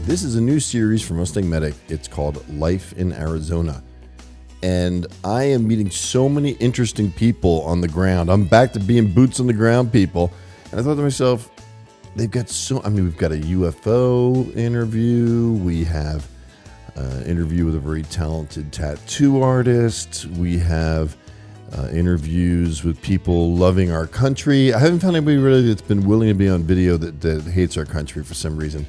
This is a new series from MustangMedic. It's called Life in Arizona. And I am meeting so many interesting people on the ground. I'm back to being boots on the ground people. And I thought to myself, we've got a UFO interview. We have an interview with a very talented tattoo artist. We have interviews with people loving our country. I haven't found anybody really that's been willing to be on video that hates our country for some reason.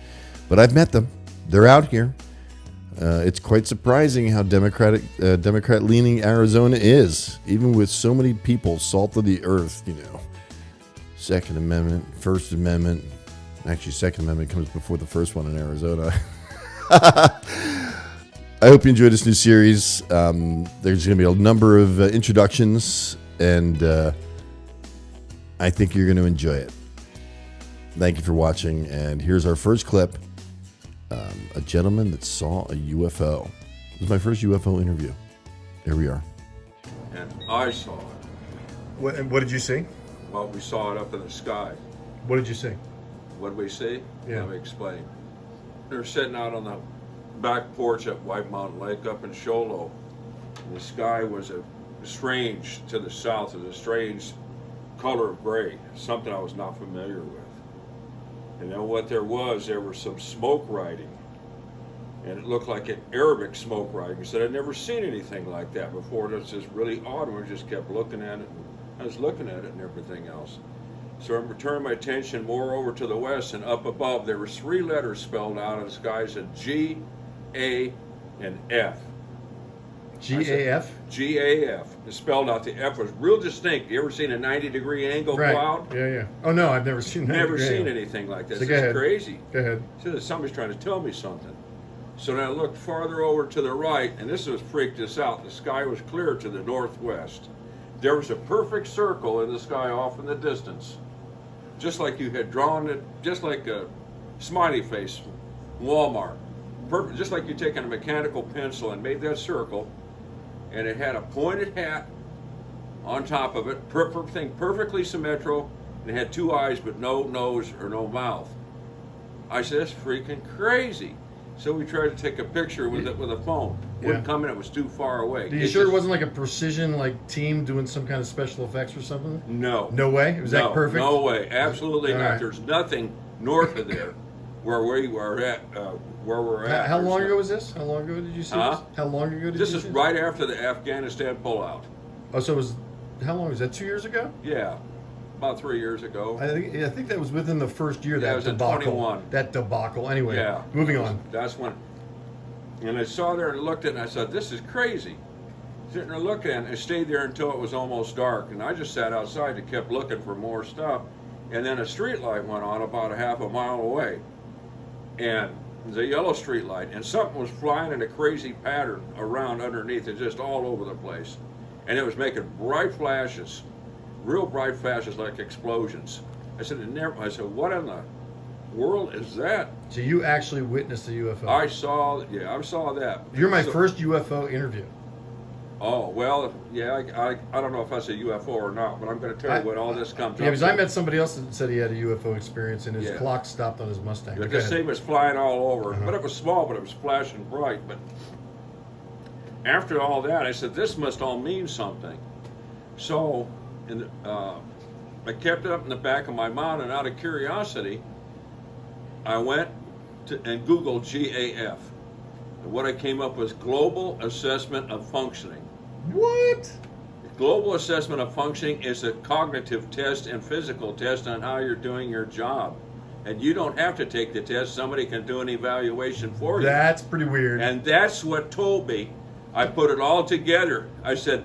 But I've met them. They're out here. It's quite surprising how Democrat-leaning Arizona is, even with so many people, salt of the earth, Second Amendment, First Amendment. Actually, Second Amendment comes before the first one in Arizona. I hope you enjoyed this new series. There's going to be a number of introductions, and I think you're going to enjoy it. Thank you for watching, and here's our first clip. A gentleman that saw a UFO. It was my first UFO interview. Here we are. And I saw it. What did you see? Well, we saw it up in the sky. What did you see? What did we see? Yeah. Let me explain. We were sitting out on the back porch at White Mountain Lake up in Show Low. The sky was strange to the south. It was a strange color of gray, something I was not familiar with. And then what there was some smoke riding. And it looked like an Arabic smoke riding. I said, I'd never seen anything like that before. It was just really odd. We just kept looking at it. I was looking at it and everything else. So I turned my attention more over to the west, and up above there were 3 letters spelled out in the sky. It said G, A, and F. G-A-F? G-A-F. It spelled out. The F was real distinct. You ever seen a 90-degree angle cloud? Yeah. Oh, no, I've never seen that. Never seen anything like that. So It's crazy. Go ahead. So somebody's trying to tell me something. So then I looked farther over to the right, and this was freaked us out. The sky was clear to the northwest. There was a perfect circle in the sky off in the distance, just like you had drawn it, just like a smiley face, Walmart. Perfect, just like you taken a mechanical pencil and made that circle, and it had a pointed hat on top of it, perfectly symmetrical, and it had 2 eyes but no nose or no mouth. I said, that's freaking crazy. So we tried to take a picture with it with a phone. Wouldn't come in, it was too far away. Are you sure it wasn't like a precision team doing some kind of special effects or something? No. No way? Was that perfect? No way. Absolutely not. Right. There's nothing north of there where we were at. Where we're at. How long ago was this? How long ago did you see this? How long ago did you see this? This is right after the Afghanistan pullout. Oh, so it was, how long was that, 2 years ago? Yeah, about 3 years ago. I think that was within the first year, Yeah, that it was in debacle. 21. That debacle. Anyway, Yeah. moving on. That's when, and I saw there and looked at it and I said, this is crazy. Sitting there looking and I stayed there until it was almost dark. And I just sat outside and kept looking for more stuff. And then a street light went on about a half a mile away. And it was a yellow street light. And something was flying in a crazy pattern around underneath it, just all over the place. And it was making bright flashes, real bright flashes like explosions. I said, what in the world is that? So you actually witnessed the UFO? I saw that. You're my first UFO interview. Oh, well, yeah, I don't know if that's a UFO or not, but I'm going to tell you what all this comes up. Yeah, because I met somebody else that said he had a UFO experience and his clock stopped on his Mustang. The same was flying all over, but it was small, but it was flashing bright. But after all that, I said, this must all mean something. So I kept it up in the back of my mind, and out of curiosity, I went and Googled GAF. And what I came up with was Global Assessment of Functioning. What? Global Assessment of Functioning is a cognitive test and physical test on how you're doing your job. And you don't have to take the test. Somebody can do an evaluation for you. That's pretty weird. And that's what told me. I put it all together. I said,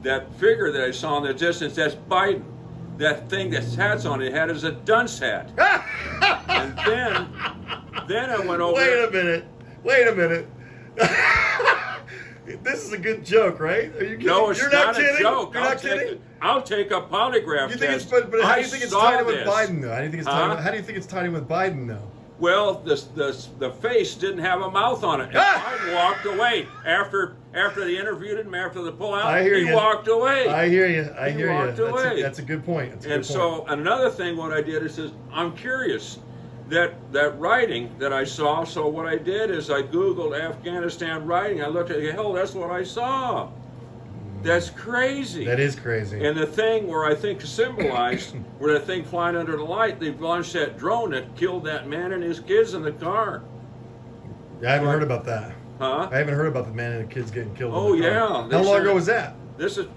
that figure that I saw in the distance, that's Biden. That thing that hat's on it had is a dunce hat. And then I went over. Wait a minute. This is a good joke, right? Are you kidding? No, it's You're not kidding? a joke. You're not kidding? I'll take a polygraph test. test. But how do you think it's tied in with Biden, though? How do you think it's tied in with Biden, though? Well, the face didn't have a mouth on it. And Biden walked away after they interviewed him after the pullout. He walked away. I hear you. Walked away. That's a good point. So another thing, what I did is I'm curious. that writing that I saw. So what I did is I Googled Afghanistan writing. I looked at, hell, that's what I saw. That's crazy. That is crazy. And the thing where I think symbolized, where the thing flying under the light, they launched that drone that killed that man and his kids in the car. Yeah, I haven't heard about that. Huh? I haven't heard about the man and the kids getting killed. Oh, in the car. yeah. How long ago was that? This is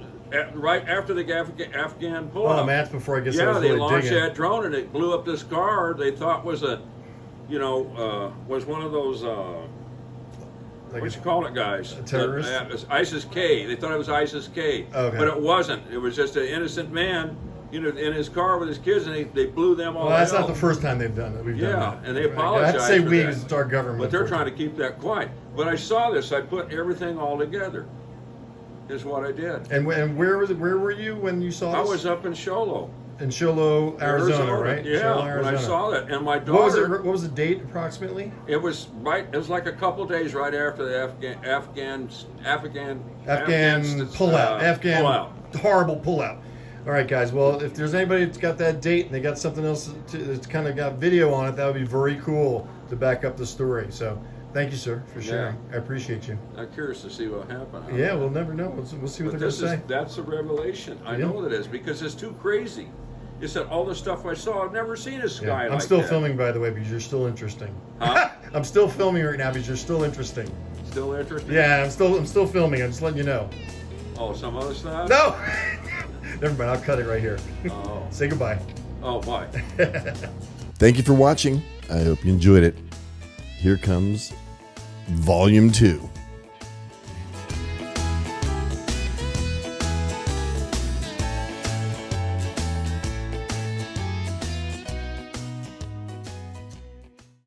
right after the Afghan pullout. Oh, man, that's before I guess I Yeah, was they really launched digging. that drone and it blew up this car. They thought was a, was one of those, Like what you call it, guys? A terrorist? It was ISIS-K. They thought it was ISIS-K. Okay. But it wasn't. It was just an innocent man, in his car with his kids, and they blew them all Well, that's out. not the first time they've done it. We've done that. And they Right. apologized. I'd say for we, that. because it's our government. But they're trying to keep that quiet. But I saw this. I put everything all together. Is what I did. And where was it? Where were you when you saw I this? was up in Sholo, in Sholo, Arizona, right? Yeah, Sholo, when I Arizona. saw that, and my daughter. What was the date approximately? It was right. It was like a couple days right after the Afghan pullout. Horrible pullout. All right, guys. Well, if there's anybody that's got that date and they got something else that's kind of got video on it, that would be very cool to back up the story. So, thank you, sir, for sharing. I appreciate you. I'm curious to see what happened. Yeah, we'll never know. We'll see what But they're going to say. that's a revelation. I know that is, because it's too crazy. It's that all the stuff I saw, I've never seen a sky like I'm still that. filming, by the way, because you're still interesting. Huh? I'm still filming right now because you're still interesting. Still interesting? Yeah, I'm still filming. I'm just letting you know. Oh, some other stuff? No! Never mind, I'll cut it right here. Oh. Say goodbye. Oh, bye. Thank you for watching. I hope you enjoyed it. Here comes Volume 2.